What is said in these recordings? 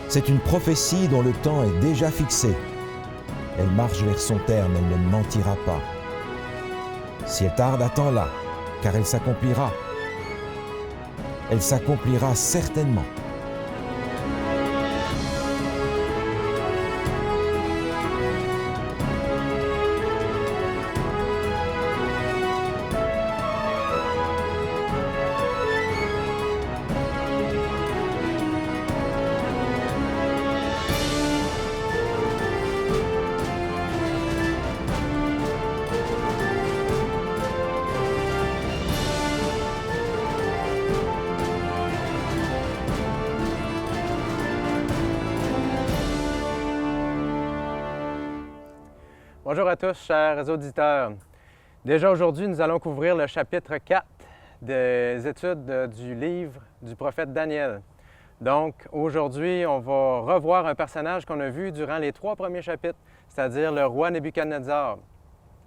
C'est une prophétie dont le temps est déjà fixé. Elle marche vers son terme, elle ne mentira pas. Si elle tarde, attends-la, car elle s'accomplira. Elle s'accomplira certainement. Bonjour à tous, chers auditeurs. Déjà aujourd'hui, nous allons couvrir le chapitre 4 des études du livre du prophète Daniel. Donc aujourd'hui, on va revoir un personnage qu'on a vu durant les 3 premiers chapitres, c'est-à-dire le roi Nebuchadnezzar.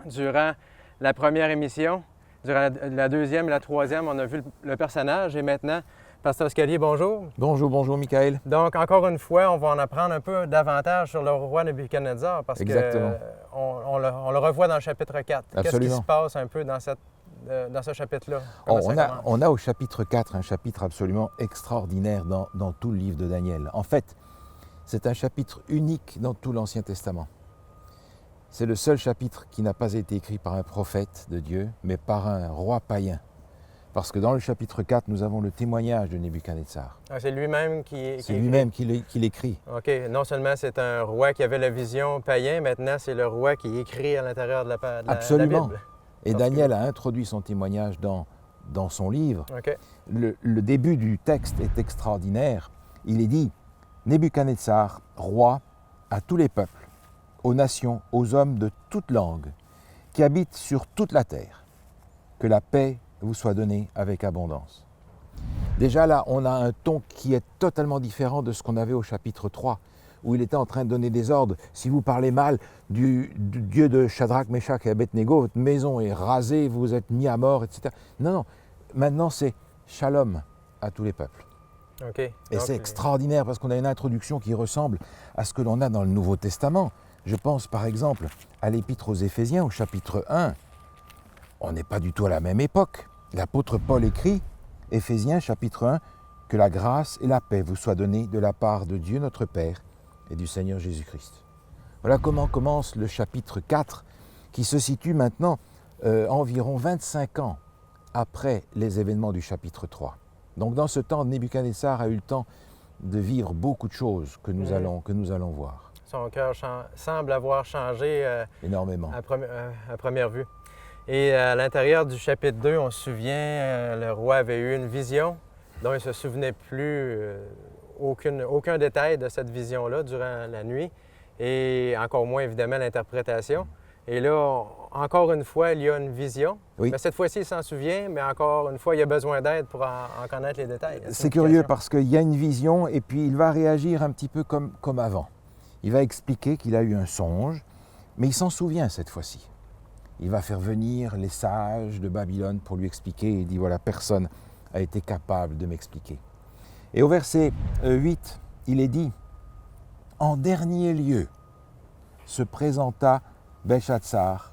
Durant la première émission, durant la deuxième et la troisième, on a vu le personnage et maintenant, Pasteur Scalier, bonjour. Bonjour, Michael. Donc, encore une fois, on va en apprendre un peu davantage sur le roi Nebuchadnezzar parce qu'on le revoit dans le chapitre 4. Absolument. Qu'est-ce qui se passe un peu dans ce chapitre-là? On a au chapitre 4 un chapitre absolument extraordinaire dans tout le livre de Daniel. En fait, c'est un chapitre unique dans tout l'Ancien Testament. C'est le seul chapitre qui n'a pas été écrit par un prophète de Dieu, mais par un roi païen. Parce que dans le chapitre 4, nous avons le témoignage de Nebuchadnezzar. Ah, c'est lui-même qui C'est lui-même qui l'écrit. OK. Non seulement c'est un roi qui avait la vision païen, maintenant c'est le roi qui écrit à l'intérieur de la Bible. Et Daniel a introduit son témoignage dans son livre. OK. Le début du texte est extraordinaire. Il est dit « Nebuchadnezzar, roi à tous les peuples, aux nations, aux hommes de toute langue, qui habitent sur toute la terre, que la paix vous soit donnée avec abondance. » Déjà là, on a un ton qui est totalement différent de ce qu'on avait au chapitre 3, où il était en train de donner des ordres. Si vous parlez mal du Dieu de Shadrach, Meshach et Abednego, votre maison est rasée, vous êtes mis à mort, etc. Non, maintenant c'est shalom à tous les peuples. Okay. Et c'est extraordinaire parce qu'on a une introduction qui ressemble à ce que l'on a dans le Nouveau Testament. Je pense par exemple à l'Épître aux Éphésiens au chapitre 1. On n'est pas du tout à la même époque. L'apôtre Paul écrit, Éphésiens chapitre 1, « Que la grâce et la paix vous soient données de la part de Dieu notre Père et du Seigneur Jésus-Christ. » Voilà comment commence le chapitre 4, qui se situe maintenant environ 25 ans après les événements du chapitre 3. Donc dans ce temps, Nebuchadnezzar a eu le temps de vivre beaucoup de choses que nous allons voir. Son cœur semble avoir changé énormément à première vue. Et à l'intérieur du chapitre 2, on se souvient, le roi avait eu une vision dont il ne se souvenait plus aucun détail de cette vision-là durant la nuit, et encore moins évidemment l'interprétation. Et là, encore une fois, il y a une vision. Oui. Mais cette fois-ci, il s'en souvient, mais encore une fois, il y a besoin d'aide pour en connaître les détails. C'est curieux parce qu'il y a une vision et puis il va réagir un petit peu comme avant. Il va expliquer qu'il a eu un songe, mais il s'en souvient cette fois-ci. Il va faire venir les sages de Babylone pour lui expliquer. Il dit, voilà, personne n'a été capable de m'expliquer. Et au verset 8, il est dit, « En dernier lieu se présenta Belchatsar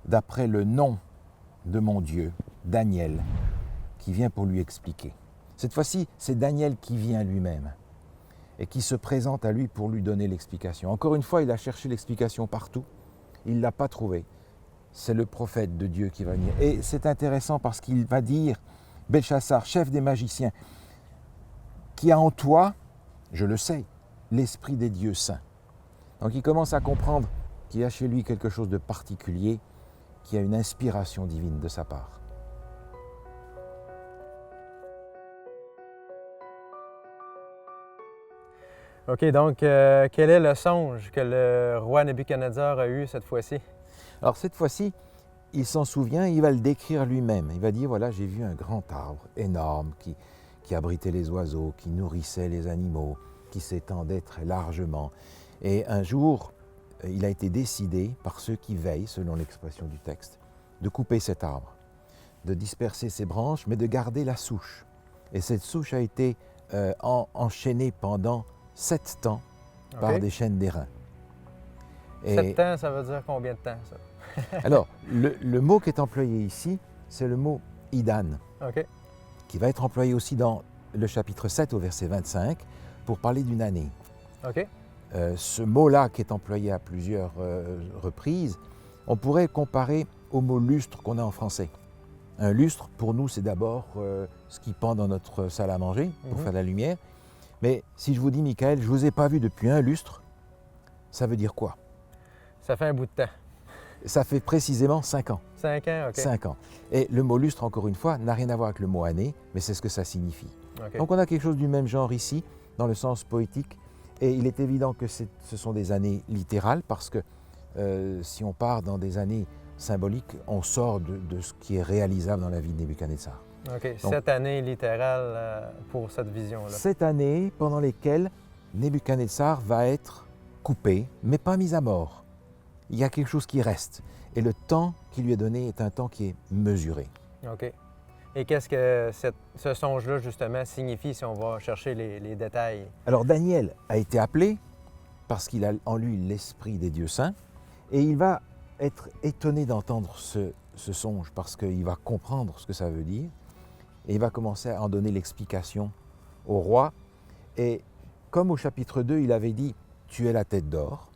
d'après le nom de mon Dieu, Daniel, qui vient pour lui expliquer. » Cette fois-ci, c'est Daniel qui vient lui-même et qui se présente à lui pour lui donner l'explication. Encore une fois, il a cherché l'explication partout, il ne l'a pas trouvée. C'est le prophète de Dieu qui va venir. Et c'est intéressant parce qu'il va dire, Belchatsar, chef des magiciens, qui a en toi, je le sais, l'esprit des dieux saints. Donc il commence à comprendre qu'il y a chez lui quelque chose de particulier, qui a une inspiration divine de sa part. OK, donc quel est le songe que le roi Nebuchadnezzar a eu cette fois-ci? Alors cette fois-ci, il s'en souvient, il va le décrire lui-même. Il va dire, voilà, j'ai vu un grand arbre énorme qui abritait les oiseaux, qui nourrissait les animaux, qui s'étendait très largement. Et un jour, il a été décidé par ceux qui veillent, selon l'expression du texte, de couper cet arbre, de disperser ses branches, mais de garder la souche. Et cette souche a été enchaînée pendant 7 temps OK. par des chaînes d'airain. 7 ans, ça veut dire combien de temps, ça? Alors, le mot qui est employé ici, c'est le mot Idan, OK. qui va être employé aussi dans le chapitre 7 au verset 25 pour parler d'une année. OK. Ce mot-là qui est employé à plusieurs reprises, on pourrait le comparer au mot lustre qu'on a en français. Un lustre, pour nous, c'est d'abord ce qui pend dans notre salle à manger pour faire de la lumière. Mais si je vous dis, Michael, je ne vous ai pas vu depuis un lustre, ça veut dire quoi? Ça fait un bout de temps. Ça fait précisément 5 ans. 5 ans, OK. 5 ans. Et le mot lustre, encore une fois, n'a rien à voir avec le mot année, mais c'est ce que ça signifie. OK. Donc on a quelque chose du même genre ici, dans le sens poétique. Et il est évident que ce sont des années littérales, parce que si on part dans des années symboliques, on sort de ce qui est réalisable dans la vie de Nebuchadnezzar. OK. Donc, 7 années littérales pour cette vision-là. 7 années pendant lesquelles Nebuchadnezzar va être coupé, mais pas mis à mort. Il y a quelque chose qui reste. Et le temps qui lui est donné est un temps qui est mesuré. OK. Et qu'est-ce que ce songe-là, justement, signifie si on va chercher les détails? Alors Daniel a été appelé parce qu'il a en lui l'esprit des dieux saints, et il va être étonné d'entendre ce songe parce qu'il va comprendre ce que ça veut dire, et il va commencer à en donner l'explication au roi. Et comme au chapitre 2, il avait dit « Tu es la tête d'or »,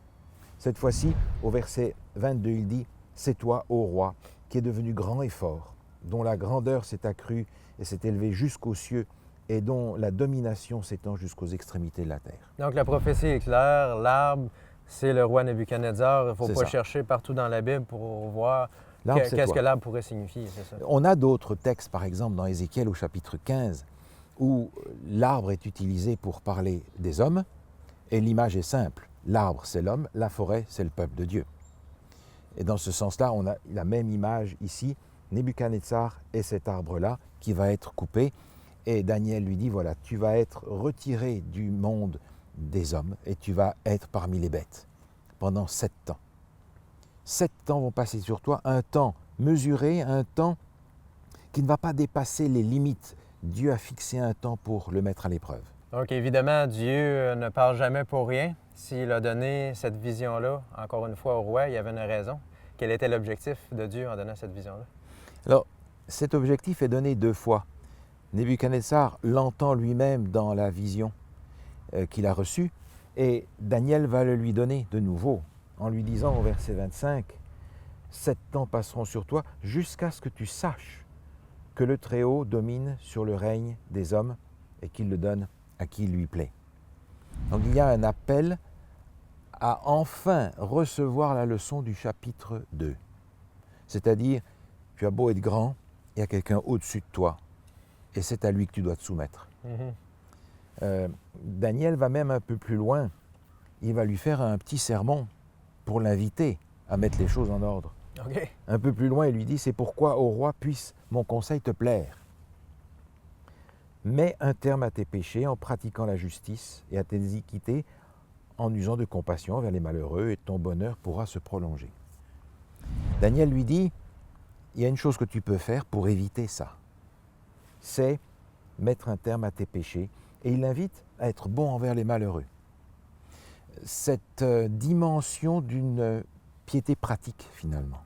cette fois-ci, au verset 22, il dit « C'est toi, ô roi, qui es devenu grand et fort, dont la grandeur s'est accrue et s'est élevée jusqu'aux cieux, et dont la domination s'étend jusqu'aux extrémités de la terre. » Donc, la prophétie est claire. L'arbre, c'est le roi Nebuchadnezzar. Il ne faut C'est pas ça. chercher partout dans la Bible pour voir L'arbre, c'est qu'est-ce toi. que l'arbre pourrait signifier, c'est ça? On a d'autres textes, par exemple dans Ézéchiel au chapitre 15, où l'arbre est utilisé pour parler des hommes, et l'image est simple. L'arbre, c'est l'homme, la forêt, c'est le peuple de Dieu. Et dans ce sens-là, on a la même image ici, Nebuchadnezzar et cet arbre-là qui va être coupé. Et Daniel lui dit, voilà, tu vas être retiré du monde des hommes et tu vas être parmi les bêtes pendant 7 ans. 7 ans vont passer sur toi, un temps mesuré, un temps qui ne va pas dépasser les limites. Dieu a fixé un temps pour le mettre à l'épreuve. Donc, évidemment, Dieu ne parle jamais pour rien. S'il a donné cette vision-là, encore une fois, au roi, il y avait une raison. Quel était l'objectif de Dieu en donnant cette vision-là? Alors, cet objectif est donné 2 fois. Nebuchadnezzar l'entend lui-même dans la vision qu'il a reçue, et Daniel va le lui donner de nouveau, en lui disant au verset 25, « 7 ans passeront sur toi jusqu'à ce que tu saches que le Très-Haut domine sur le règne des hommes et qu'il le donne à qui il lui plaît. » Donc il y a un appel à enfin recevoir la leçon du chapitre 2. C'est-à-dire, tu as beau être grand, il y a quelqu'un au-dessus de toi, et c'est à lui que tu dois te soumettre. Daniel va même un peu plus loin. Il va lui faire un petit sermon pour l'inviter à mettre les choses en ordre. OK. Un peu plus loin, il lui dit, c'est pourquoi, ô roi, puisse mon conseil te plaire. Mets un terme à tes péchés en pratiquant la justice et à tes iniquités, en usant de compassion vers les malheureux, et ton bonheur pourra se prolonger. Daniel lui dit, il y a une chose que tu peux faire pour éviter ça. C'est mettre un terme à tes péchés, et il l'invite à être bon envers les malheureux. Cette dimension d'une piété pratique, finalement.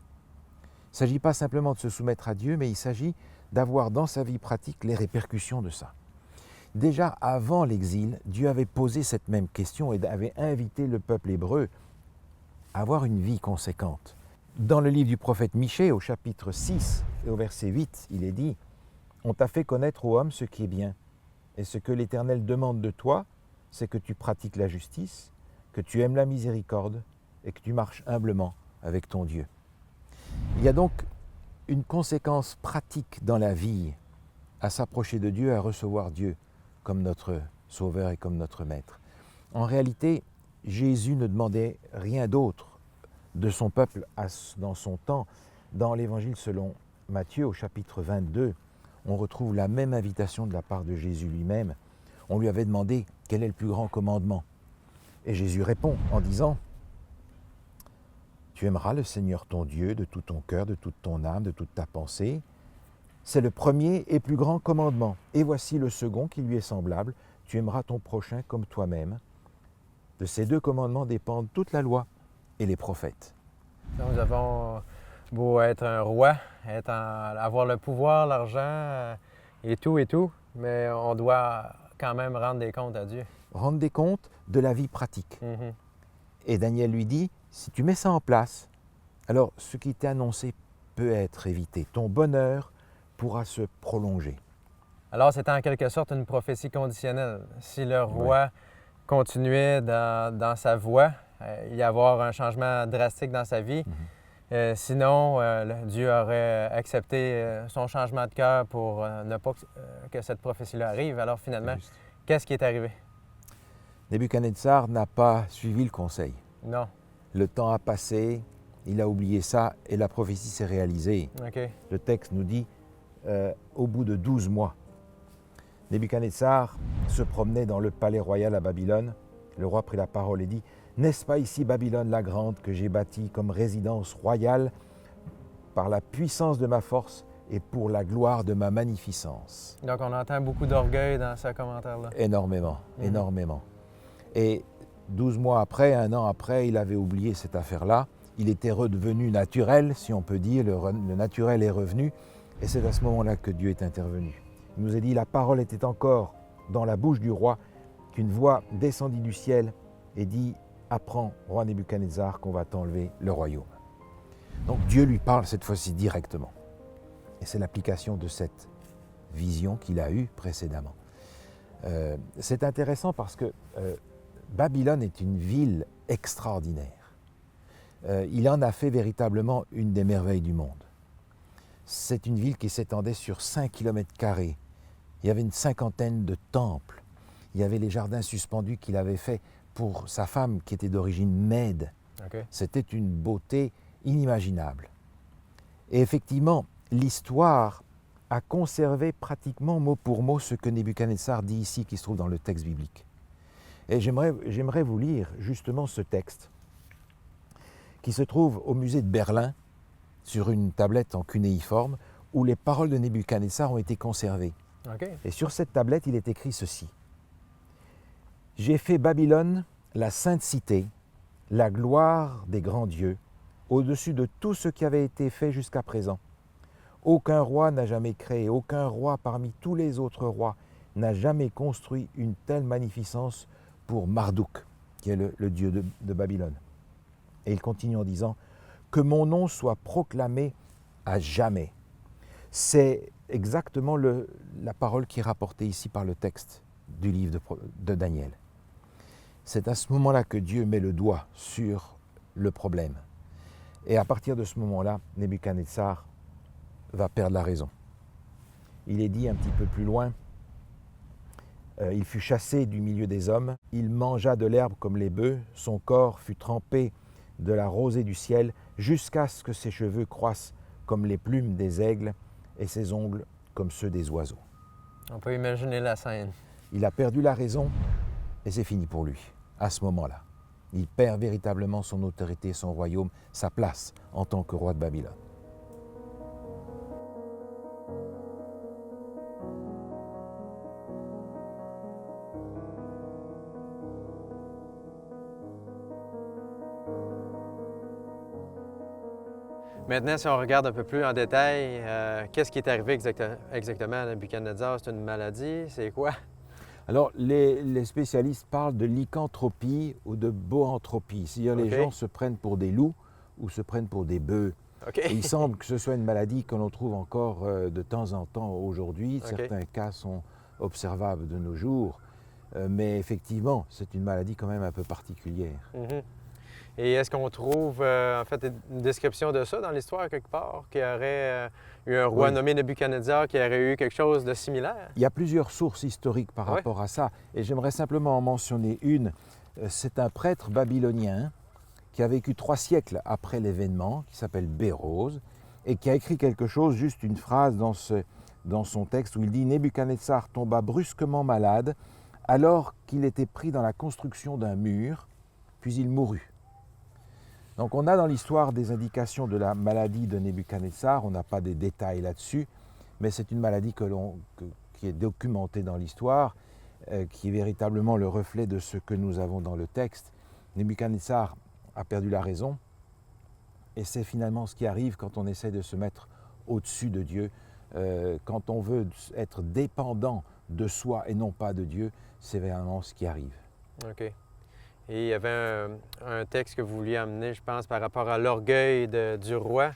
Il ne s'agit pas simplement de se soumettre à Dieu, mais il s'agit d'avoir dans sa vie pratique les répercussions de ça. Déjà avant l'exil, Dieu avait posé cette même question et avait invité le peuple hébreu à avoir une vie conséquente. Dans le livre du prophète Michée, au chapitre 6 et au verset 8, il est dit « On t'a fait connaître, ô homme, ce qui est bien, et ce que l'Éternel demande de toi, c'est que tu pratiques la justice, que tu aimes la miséricorde et que tu marches humblement avec ton Dieu. » Il y a donc une conséquence pratique dans la vie à s'approcher de Dieu, à recevoir Dieu comme notre Sauveur et comme notre Maître. En réalité, Jésus ne demandait rien d'autre de son peuple dans son temps. Dans l'Évangile selon Matthieu, au chapitre 22, on retrouve la même invitation de la part de Jésus lui-même. On lui avait demandé quel est le plus grand commandement. Et Jésus répond en disant « Tu aimeras le Seigneur ton Dieu de tout ton cœur, de toute ton âme, de toute ta pensée. C'est le premier et plus grand commandement. Et voici le second qui lui est semblable. Tu aimeras ton prochain comme toi-même. De ces 2 commandements dépendent toute la loi et les prophètes. Nous avons beau être un roi, avoir le pouvoir, l'argent et tout, mais on doit quand même rendre des comptes à Dieu. Rendre des comptes de la vie pratique. Mhm. Et Daniel lui dit, si tu mets ça en place, alors ce qui t'est annoncé peut être évité. Ton bonheur pourra se prolonger. Alors, c'était en quelque sorte une prophétie conditionnelle. Si le roi continuait dans sa voie, il y avoir un changement drastique dans sa vie. Sinon, Dieu aurait accepté son changement de cœur pour ne pas que cette prophétie-là arrive. Alors finalement, qu'est-ce qui est arrivé? Nebuchadnezzar n'a pas suivi le conseil. Non. Le temps a passé, il a oublié ça et la prophétie s'est réalisée. OK. Le texte nous dit, au bout de 12 mois, Nebuchadnezzar se promenait dans le palais royal à Babylone. Le roi prit la parole et dit, « N'est-ce pas ici Babylone la grande que j'ai bâtie comme résidence royale par la puissance de ma force et pour la gloire de ma magnificence ?» Donc on entend beaucoup d'orgueil dans ce commentaire-là. Énormément, énormément. Et 12 mois après, 1 an après, il avait oublié cette affaire-là. Il était redevenu naturel, si on peut dire, le naturel est revenu. Et c'est à ce moment-là que Dieu est intervenu. Il nous a dit, la parole était encore dans la bouche du roi, qu'une voix descendit du ciel et dit, apprends, roi Nebuchadnezzar, qu'on va t'enlever le royaume. Donc Dieu lui parle cette fois-ci directement. Et c'est l'application de cette vision qu'il a eue précédemment. C'est intéressant parce que Babylone est une ville extraordinaire. Il en a fait véritablement une des merveilles du monde. C'est une ville qui s'étendait sur 5 km². Il y avait une 50aine de temples. Il y avait les jardins suspendus qu'il avait faits pour sa femme qui était d'origine mède. Okay. C'était une beauté inimaginable. Et effectivement, l'histoire a conservé pratiquement mot pour mot ce que Nebuchadnezzar dit ici, qui se trouve dans le texte biblique. Et j'aimerais vous lire justement ce texte, qui se trouve au musée de Berlin, sur une tablette en cunéiforme, où les paroles de Nebuchadnezzar ont été conservées. Okay. Et sur cette tablette, il est écrit ceci. « J'ai fait Babylone, la sainte cité, la gloire des grands dieux, au-dessus de tout ce qui avait été fait jusqu'à présent. Aucun roi n'a jamais créé, aucun roi parmi tous les autres rois n'a jamais construit une telle magnificence pour Marduk, qui est le dieu de Babylone. » Et il continue en disant « Que mon nom soit proclamé à jamais. » C'est exactement la parole qui est rapportée ici par le texte du livre de Daniel. C'est à ce moment-là que Dieu met le doigt sur le problème. Et à partir de ce moment-là, Nebuchadnezzar va perdre la raison. Il est dit un petit peu plus loin, il fut chassé du milieu des hommes, il mangea de l'herbe comme les bœufs, son corps fut trempé de la rosée du ciel, jusqu'à ce que ses cheveux croissent comme les plumes des aigles et ses ongles comme ceux des oiseaux. On peut imaginer la scène. Il a perdu la raison et c'est fini pour lui, à ce moment-là. Il perd véritablement son autorité, son royaume, sa place en tant que roi de Babylone. Maintenant, si on regarde un peu plus en détail, qu'est-ce qui est arrivé exactement à Nebuchadnezzar? C'est une maladie? C'est quoi? Alors, les spécialistes parlent de lycanthropie ou de boanthropie. C'est-à-dire les gens se prennent pour des loups ou se prennent pour des bœufs. Et il semble que ce soit une maladie que l'on trouve encore de temps en temps aujourd'hui. Certains cas sont observables de nos jours. Mais effectivement, c'est une maladie quand même un peu particulière. Et est-ce qu'on trouve en fait une description de ça dans l'histoire quelque part, qu'il y aurait eu un roi nommé Nebuchadnezzar qui aurait eu quelque chose de similaire? Il y a plusieurs sources historiques par rapport à ça, et j'aimerais simplement en mentionner une. C'est un prêtre babylonien qui a vécu 3 siècles après l'événement, qui s'appelle Bérose, et qui a écrit quelque chose, juste une phrase dans son texte où il dit « Nebuchadnezzar tomba brusquement malade alors qu'il était pris dans la construction d'un mur, puis il mourut. » Donc on a dans l'histoire des indications de la maladie de Nebuchadnezzar, on n'a pas des détails là-dessus, mais c'est une maladie qui est documentée dans l'histoire, qui est véritablement le reflet de ce que nous avons dans le texte. Nebuchadnezzar a perdu la raison, et c'est finalement ce qui arrive quand on essaie de se mettre au-dessus de Dieu, quand on veut être dépendant de soi et non pas de Dieu, c'est vraiment ce qui arrive. OK. Et il y avait un texte que vous vouliez amener, je pense, par rapport à l'orgueil du roi,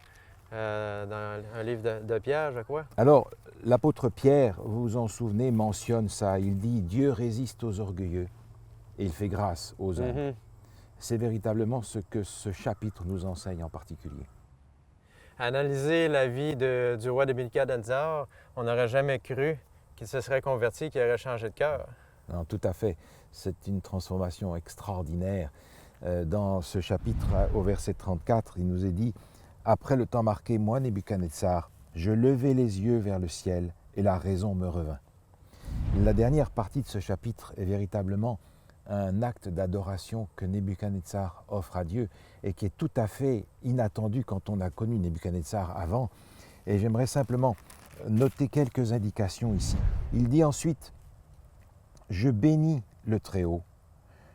dans un livre de Pierre, je crois. Alors, l'apôtre Pierre, vous vous en souvenez, mentionne ça. Il dit « Dieu résiste aux orgueilleux et il fait grâce aux humbles Mhm. C'est véritablement ce que ce chapitre nous enseigne en particulier. Analyser la vie du roi de Nebuchadnezzar, on n'aurait jamais cru qu'il se serait converti, qu'il aurait changé de cœur. Non, tout à fait. C'est une transformation extraordinaire. Dans ce chapitre, au verset 34, il nous est dit « Après le temps marqué, moi, Nebuchadnezzar, je levai les yeux vers le ciel et la raison me revint. » La dernière partie de ce chapitre est véritablement un acte d'adoration que Nebuchadnezzar offre à Dieu et qui est tout à fait inattendu quand on a connu Nebuchadnezzar avant. Et j'aimerais simplement noter quelques indications ici. Il dit ensuite « Je bénis le Très-Haut,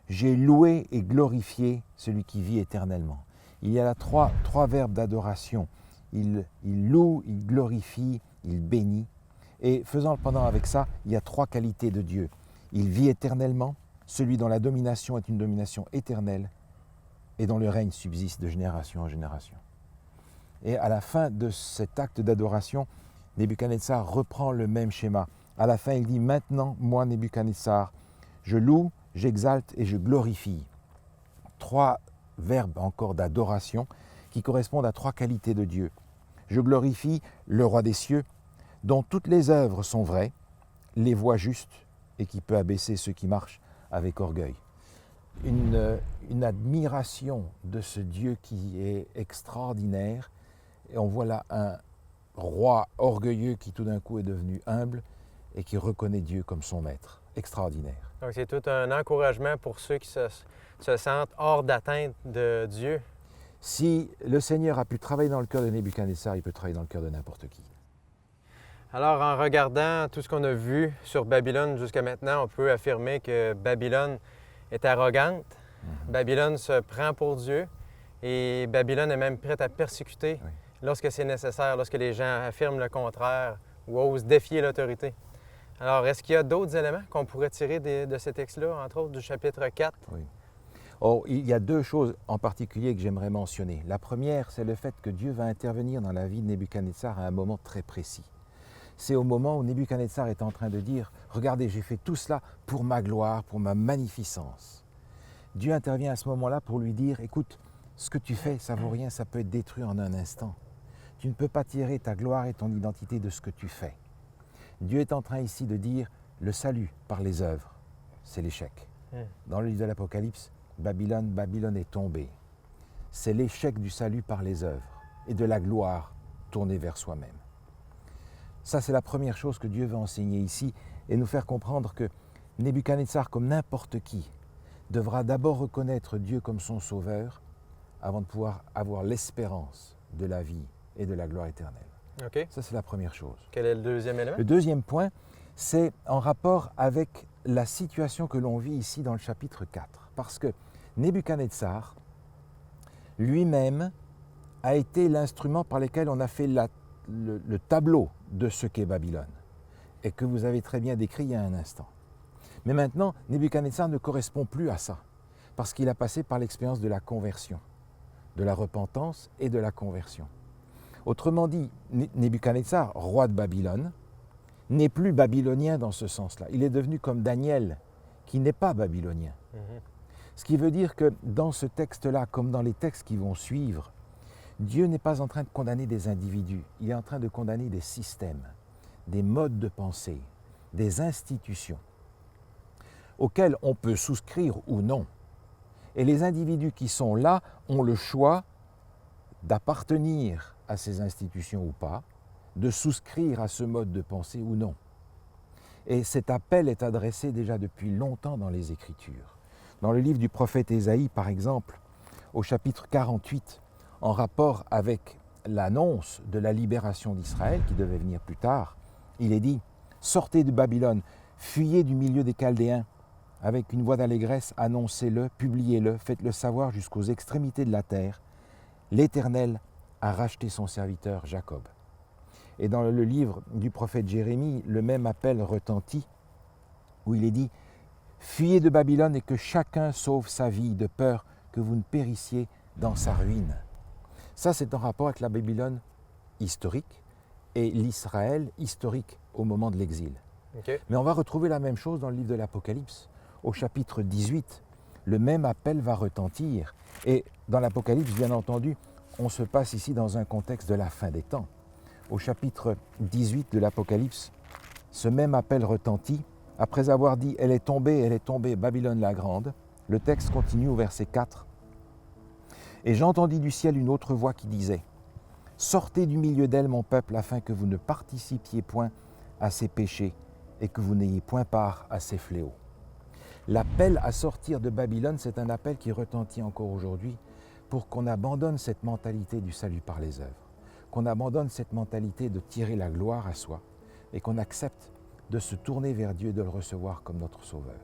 j'ai loué et glorifié celui qui vit éternellement. » Il y a là trois verbes d'adoration. Il loue, il glorifie, il bénit. Et faisant le pendant avec ça, il y a trois qualités de Dieu. Il vit éternellement, celui dont la domination est une domination éternelle et dont le règne subsiste de génération en génération. Et à la fin de cet acte d'adoration, Nebuchadnezzar reprend le même schéma. À la fin, il dit « Maintenant, moi, Nebuchadnezzar, je loue, j'exalte et je glorifie. » Trois verbes encore d'adoration qui correspondent à trois qualités de Dieu. Je glorifie le roi des cieux, dont toutes les œuvres sont vraies, les voies justes et qui peut abaisser ceux qui marchent avec orgueil. Une admiration de ce Dieu qui est extraordinaire. Et on voit là un roi orgueilleux qui tout d'un coup est devenu humble et qui reconnaît Dieu comme son maître. Extraordinaire. Donc c'est tout un encouragement pour ceux qui se sentent hors d'atteinte de Dieu. Si le Seigneur a pu travailler dans le cœur de Nebuchadnezzar, il peut travailler dans le cœur de n'importe qui. Alors, en regardant tout ce qu'on a vu sur Babylone jusqu'à maintenant, on peut affirmer que Babylone est arrogante, Babylone se prend pour Dieu et Babylone est même prête à persécuter lorsque c'est nécessaire, lorsque les gens affirment le contraire ou osent défier l'autorité. Alors, est-ce qu'il y a d'autres éléments qu'on pourrait tirer de ces textes-là, entre autres du chapitre 4? Oui. Oh, il y a deux choses en particulier que j'aimerais mentionner. La première, c'est le fait que Dieu va intervenir dans la vie de Nebuchadnezzar à un moment très précis. C'est au moment où Nebuchadnezzar est en train de dire « Regardez, j'ai fait tout cela pour ma gloire, pour ma magnificence. » Dieu intervient à ce moment-là pour lui dire « Écoute, ce que tu fais, ça vaut rien, ça peut être détruit en un instant. Tu ne peux pas tirer ta gloire et ton identité de ce que tu fais. » Dieu est en train ici de dire « Le salut par les œuvres, c'est l'échec. » Dans le livre de l'Apocalypse, Babylone est tombée. C'est l'échec du salut par les œuvres et de la gloire tournée vers soi-même. Ça, c'est la première chose que Dieu veut enseigner ici et nous faire comprendre que Nebuchadnezzar, comme n'importe qui, devra d'abord reconnaître Dieu comme son sauveur avant de pouvoir avoir l'espérance de la vie et de la gloire éternelle. OK. Ça, c'est la première chose. Quel est le deuxième élément? Le deuxième point, c'est en rapport avec la situation que l'on vit ici dans le chapitre 4. Parce que Nebuchadnezzar, lui-même, a été l'instrument par lequel on a fait le tableau de ce qu'est Babylone et que vous avez très bien décrit il y a un instant. Mais maintenant, Nebuchadnezzar ne correspond plus à ça parce qu'il a passé par l'expérience de la conversion, de la repentance et de la conversion. Autrement dit, Nebuchadnezzar, roi de Babylone, n'est plus babylonien dans ce sens-là. Il est devenu comme Daniel, qui n'est pas babylonien. Ce qui veut dire que dans ce texte-là, comme dans les textes qui vont suivre, Dieu n'est pas en train de condamner des individus, il est en train de condamner des systèmes, des modes de pensée, des institutions auxquelles on peut souscrire ou non. Et les individus qui sont là ont le choix d'appartenir à ces institutions ou pas, de souscrire à ce mode de pensée ou non. Et cet appel est adressé déjà depuis longtemps dans les Écritures. Dans le livre du prophète Ésaïe, par exemple, au chapitre 48, en rapport avec l'annonce de la libération d'Israël, qui devait venir plus tard, il est dit « Sortez de Babylone, fuyez du milieu des Chaldéens, avec une voix d'allégresse, annoncez-le, publiez-le, faites-le savoir jusqu'aux extrémités de la terre. L'Éternel a racheté son serviteur Jacob. Et dans le livre du prophète Jérémie, le même appel retentit, où il est dit « Fuyez de Babylone et que chacun sauve sa vie, de peur que vous ne périssiez dans sa ruine. » Ça, c'est en rapport avec la Babylone historique et l'Israël historique au moment de l'exil. OK. Mais on va retrouver la même chose dans le livre de l'Apocalypse. Au chapitre 18, le même appel va retentir. Et dans l'Apocalypse, bien entendu, on se passe ici dans un contexte de la fin des temps. Au chapitre 18 de l'Apocalypse, ce même appel retentit. Après avoir dit « Elle est tombée, Babylone la grande », le texte continue au verset 4. « Et j'entendis du ciel une autre voix qui disait « Sortez du milieu d'elle, mon peuple, afin que vous ne participiez point à ses péchés et que vous n'ayez point part à ses fléaux. » L'appel à sortir de Babylone, c'est un appel qui retentit encore aujourd'hui pour qu'on abandonne cette mentalité du salut par les œuvres, qu'on abandonne cette mentalité de tirer la gloire à soi et qu'on accepte de se tourner vers Dieu et de le recevoir comme notre Sauveur.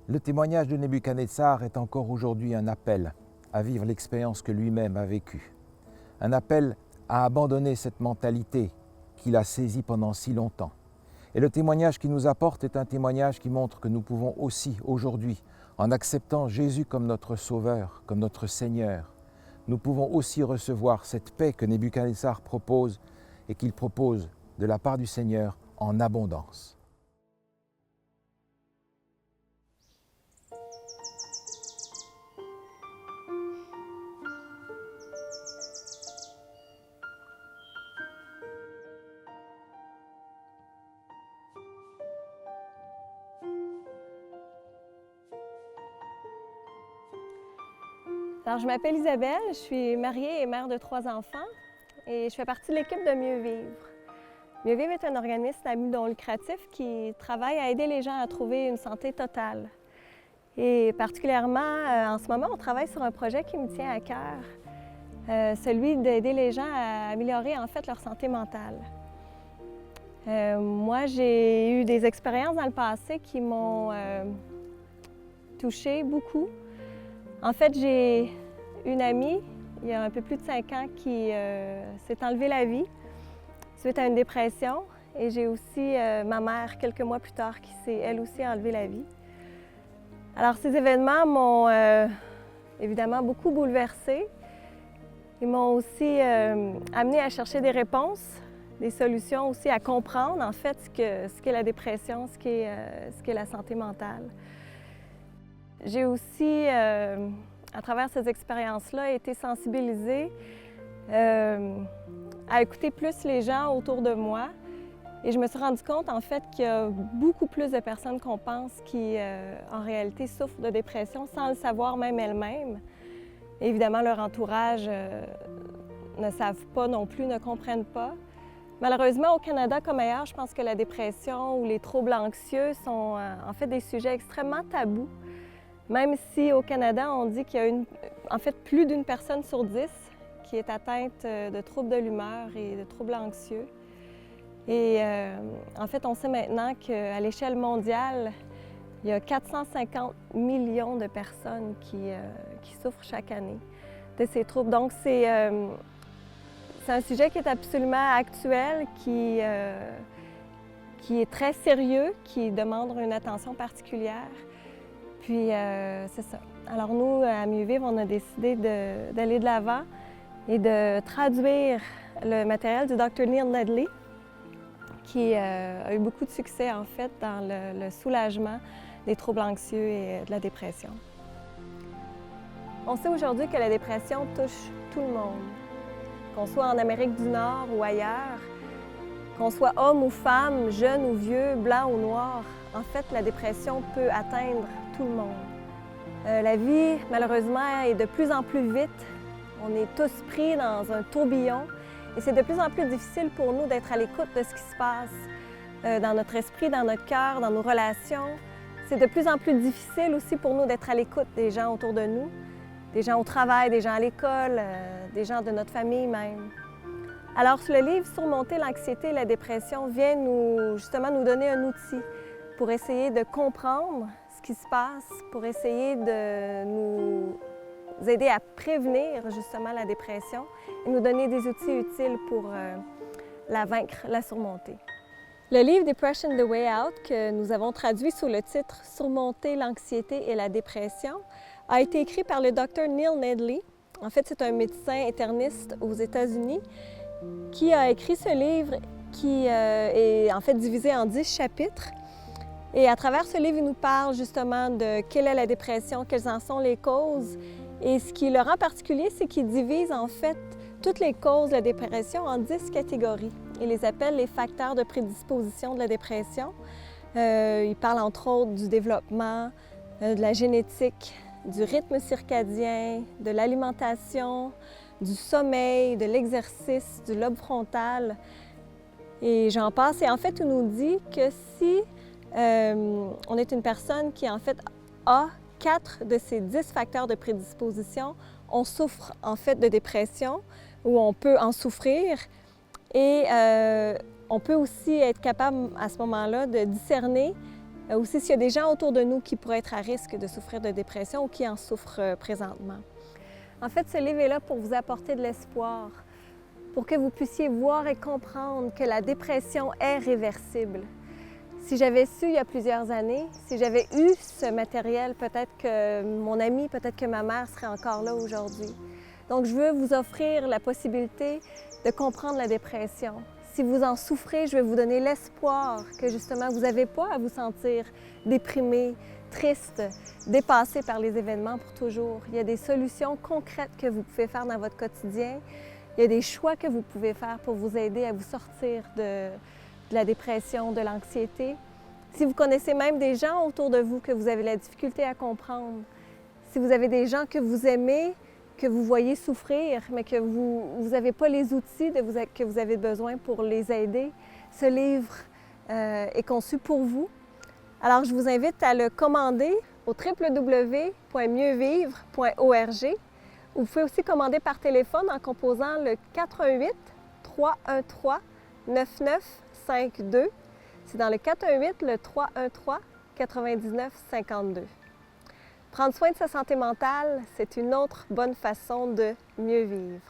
Le témoignage de Nebuchadnezzar est encore aujourd'hui un appel à vivre l'expérience que lui-même a vécue, un appel à abandonner cette mentalité qu'il a saisie pendant si longtemps. Et le témoignage qu'il nous apporte est un témoignage qui montre que nous pouvons aussi aujourd'hui, en acceptant Jésus comme notre Sauveur, comme notre Seigneur, nous pouvons aussi recevoir cette paix que Nebuchadnezzar propose et qu'il propose de la part du Seigneur en abondance. Alors, je m'appelle Isabelle, je suis mariée et mère de 3 enfants et je fais partie de l'équipe de Mieux Vivre. Mieux Vivre est un organisme à but non lucratif qui travaille à aider les gens à trouver une santé totale. Et particulièrement, en ce moment, on travaille sur un projet qui me tient à cœur, celui d'aider les gens à améliorer en fait leur santé mentale. Moi, j'ai eu des expériences dans le passé qui m'ont touchée beaucoup. En fait, j'ai une amie, il y a un peu plus de 5 ans, qui s'est enlevée la vie suite à une dépression. Et j'ai aussi ma mère, quelques mois plus tard, qui s'est elle aussi enlevée la vie. Alors, ces événements m'ont évidemment beaucoup bouleversée. Ils m'ont aussi amenée à chercher des réponses, des solutions aussi, à comprendre en fait ce qu'est la dépression, ce qu'est la santé mentale. J'ai aussi, à travers ces expériences-là, été sensibilisée à écouter plus les gens autour de moi. Et je me suis rendu compte, en fait, qu'il y a beaucoup plus de personnes qu'on pense qui, en réalité, souffrent de dépression sans le savoir même elles-mêmes. Évidemment, leur entourage ne savent pas non plus, ne comprennent pas. Malheureusement, au Canada comme ailleurs, je pense que la dépression ou les troubles anxieux sont en fait des sujets extrêmement tabous. Même si au Canada, on dit qu'il y a en fait plus d'une personne sur 10 qui est atteinte de troubles de l'humeur et de troubles anxieux. Et en fait, on sait maintenant qu'à l'échelle mondiale, il y a 450 millions de personnes qui souffrent chaque année de ces troubles. Donc, c'est un sujet qui est absolument actuel, qui est très sérieux, qui demande une attention particulière. Puis, c'est ça. Alors nous, à Mieux Vivre, on a décidé d'aller de l'avant et de traduire le matériel du Dr. Neil Nedley, qui a eu beaucoup de succès, en fait, dans le soulagement des troubles anxieux et de la dépression. On sait aujourd'hui que la dépression touche tout le monde, qu'on soit en Amérique du Nord ou ailleurs, qu'on soit homme ou femme, jeune ou vieux, blanc ou noir. En fait, la dépression peut atteindre tout le monde. La vie, malheureusement, est de plus en plus vite. On est tous pris dans un tourbillon et c'est de plus en plus difficile pour nous d'être à l'écoute de ce qui se passe dans notre esprit, dans notre cœur, dans nos relations. C'est de plus en plus difficile aussi pour nous d'être à l'écoute des gens autour de nous, des gens au travail, des gens à l'école, des gens de notre famille même. Alors, le livre « Surmonter l'anxiété et la dépression » vient justement nous donner un outil pour essayer de comprendre ce qui se passe, pour essayer de nous aider à prévenir justement la dépression et nous donner des outils utiles pour la vaincre, la surmonter. Le livre Depression the Way Out, que nous avons traduit sous le titre Surmonter l'anxiété et la dépression, a été écrit par le Dr. Neil Nedley. En fait, c'est un médecin interniste aux États-Unis qui a écrit ce livre qui est en fait divisé en 10 chapitres. Et à travers ce livre, il nous parle justement de quelle est la dépression, quelles en sont les causes. Et ce qui le rend particulier, c'est qu'il divise en fait toutes les causes de la dépression en 10 catégories. Il les appelle les facteurs de prédisposition de la dépression. Il parle entre autres du développement, de la génétique, du rythme circadien, de l'alimentation, du sommeil, de l'exercice, du lobe frontal. Et j'en passe. Et en fait, il nous dit que si on est une personne qui en fait a 4 de ces 10 facteurs de prédisposition, on souffre en fait de dépression ou on peut en souffrir. Et on peut aussi être capable à ce moment-là de discerner aussi s'il y a des gens autour de nous qui pourraient être à risque de souffrir de dépression ou qui en souffrent présentement. En fait, ce livre est là pour vous apporter de l'espoir, pour que vous puissiez voir et comprendre que la dépression est réversible. Si j'avais su il y a plusieurs années, si j'avais eu ce matériel, peut-être que mon ami, peut-être que ma mère serait encore là aujourd'hui. Donc, je veux vous offrir la possibilité de comprendre la dépression. Si vous en souffrez, je vais vous donner l'espoir que justement, vous n'avez pas à vous sentir déprimé, triste, dépassé par les événements pour toujours. Il y a des solutions concrètes que vous pouvez faire dans votre quotidien. Il y a des choix que vous pouvez faire pour vous aider à vous sortir de la dépression, de l'anxiété. Si vous connaissez même des gens autour de vous que vous avez la difficulté à comprendre, si vous avez des gens que vous aimez, que vous voyez souffrir, mais que vous n'avez pas les outils que vous avez besoin pour les aider, ce livre est conçu pour vous. Alors, je vous invite à le commander au www.mieuxvivre.org. Vous pouvez aussi commander par téléphone en composant le 418 313 9952. C'est dans le 418 le 313 99 52. Prendre soin de sa santé mentale, c'est une autre bonne façon de mieux vivre.